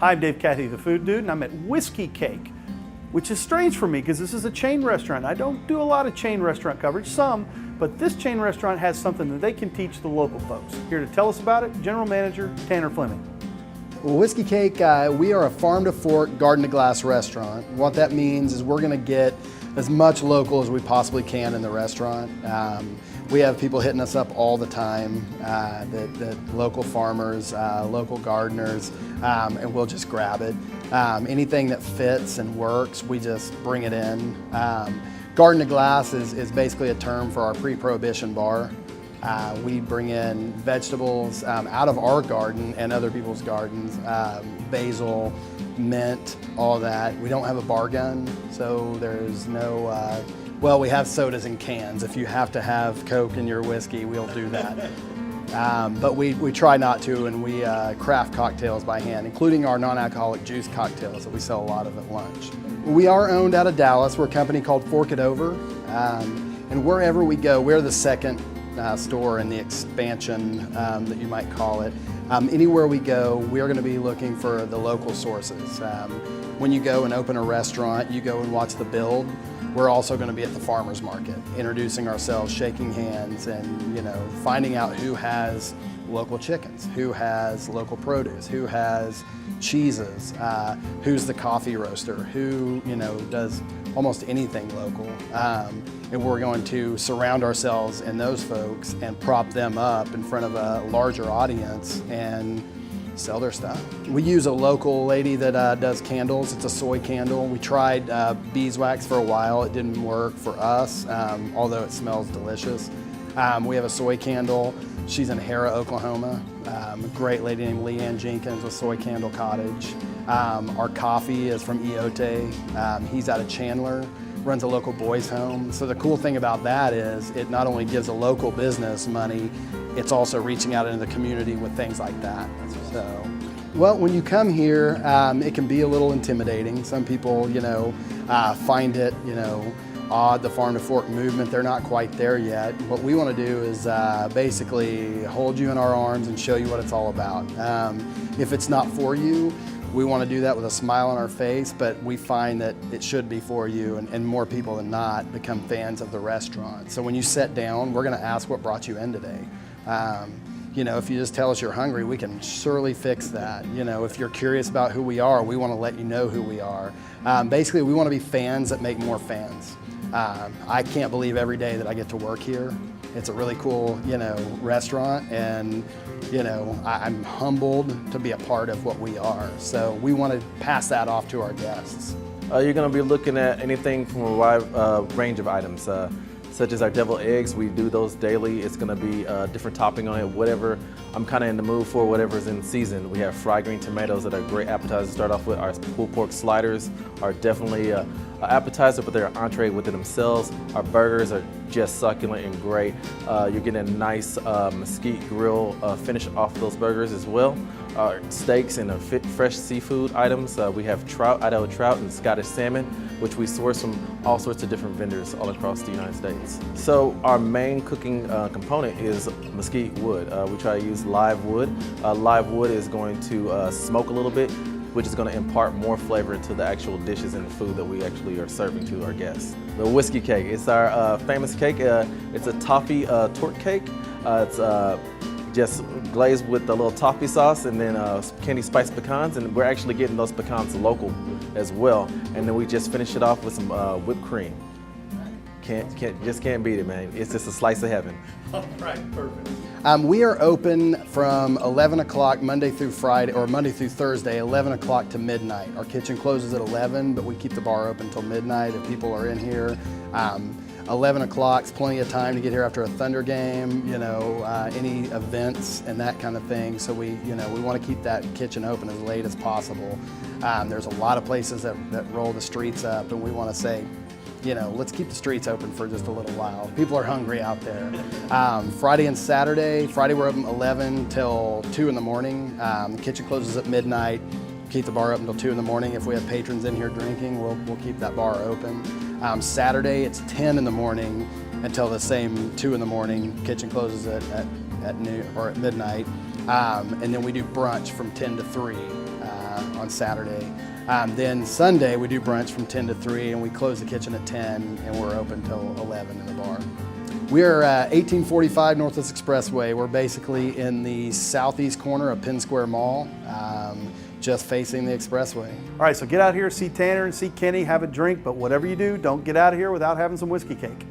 Hi, I'm Dave Cathey, the Food Dude, and I'm at Whiskey Cake, which is strange for me because this is a chain restaurant. I don't do a lot of chain restaurant coverage, some, but this chain restaurant has something that they can teach the local folks. Here to tell us about it, General Manager Tanner Fleming. Well, Whiskey Cake, we are a farm-to-fork, garden-to-glass restaurant. What that means is we're going to get as much local as we possibly can in the restaurant. We have people hitting us up all the time, the local farmers, local gardeners, and we'll just grab it. Anything that fits and works, we just bring it in. Garden to glass is basically a term for our pre-prohibition bar. We bring in vegetables out of our garden and other people's gardens, basil, mint, all that. We don't have a bar gun, so there's no, well, we have sodas in cans. If you have to have Coke in your whiskey, we'll do that. But we try not to, and we craft cocktails by hand, including our non-alcoholic juice cocktails that we sell a lot of at lunch. We are owned out of Dallas. We're a company called Fork It Over, and wherever we go, we're the second store in the expansion that you might call it. Anywhere we go, we're going to be looking for the local sources. When you go and open a restaurant, you go and watch the build. We're also going to be at the farmers market, introducing ourselves, shaking hands, and finding out who has local chickens, who has local produce, who has cheeses, who's the coffee roaster, who does almost anything local. And we're going to surround ourselves in those folks and prop them up in front of a larger audience and sell their stuff. We use a local lady that does candles. It's a soy candle. We tried beeswax for a while. It didn't work for us, although it smells delicious. We have a soy candle. She's in Hera, Oklahoma. A great lady named Leanne Jenkins with Soy Candle Cottage. Our coffee is from Eote. He's out of Chandler, runs a local boys home. So the cool thing about that is it not only gives a local business money, it's also reaching out into the community with things like that. So, well, when you come here, it can be a little intimidating. Some people, find it, odd, the farm to fork movement. They're not quite there yet. What we want to do is basically hold you in our arms and show you what it's all about. If it's not for you, we want to do that with a smile on our face, but we find that it should be for you, and more people than not become fans of the restaurant. So when you sit down, we're going to ask what brought you in today. If you just tell us you're hungry, we can surely fix that. If you're curious about who we are, we want to let you know who we are. Basically, we want to be fans that make more fans. I can't believe every day that I get to work here. It's a really cool, restaurant, and I'm humbled to be a part of what we are. So we want to pass that off to our guests. You're going to be looking at anything from a wide range of items, such as our deviled eggs. We do those daily. It's going to be a different topping on it, whatever I'm kind of in the mood for, whatever's in season. We have fried green tomatoes that are great appetizers to start off with. Our pulled pork sliders are definitely an appetizer, but they're an entree within themselves. Our burgers are just succulent and great. You're getting a nice mesquite grill finish off those burgers as well. Our steaks and fresh seafood items. We have trout, Idaho trout, and Scottish salmon, which we source from all sorts of different vendors all across the United States. So our main cooking component is mesquite wood. We try to use live wood. Live wood is going to smoke a little bit, which is going to impart more flavor to the actual dishes and the food that we actually are serving to our guests. The whiskey cake, it's our famous cake. It's a toffee torte cake. It's just glazed with a little toffee sauce and then candy spiced pecans, and we're actually getting those pecans local as well. And then we just finish it off with some whipped cream. Just can't beat it, man. It's just a slice of heaven. All right, perfect. We are open from 11 o'clock Monday through Friday, or Monday through Thursday, 11 o'clock to midnight. Our kitchen closes at 11, but we keep the bar open until midnight if people are in here. 11 o'clock's plenty of time to get here after a Thunder game, any events and that kind of thing. So we want to keep that kitchen open as late as possible. There's a lot of places that roll the streets up, and we want to say, let's keep the streets open for just a little while. People are hungry out there. Friday and Saturday, Friday we're open 11 till 2 in the morning. The kitchen closes at midnight. Keep the bar open until 2 in the morning. If we have patrons in here drinking, we'll keep that bar open. Saturday, it's 10 in the morning until the same 2 in the morning. Kitchen closes at noon or at midnight. And then we do brunch from 10 to 3 on Saturday. Then Sunday we do brunch from 10 to 3, and we close the kitchen at 10, and we're open till 11 in the bar. We are 1845 Northwest Expressway. We're basically in the southeast corner of Penn Square Mall, just facing the expressway. All right, so get out here, see Tanner and see Kenny, have a drink, but whatever you do, don't get out of here without having some whiskey cake.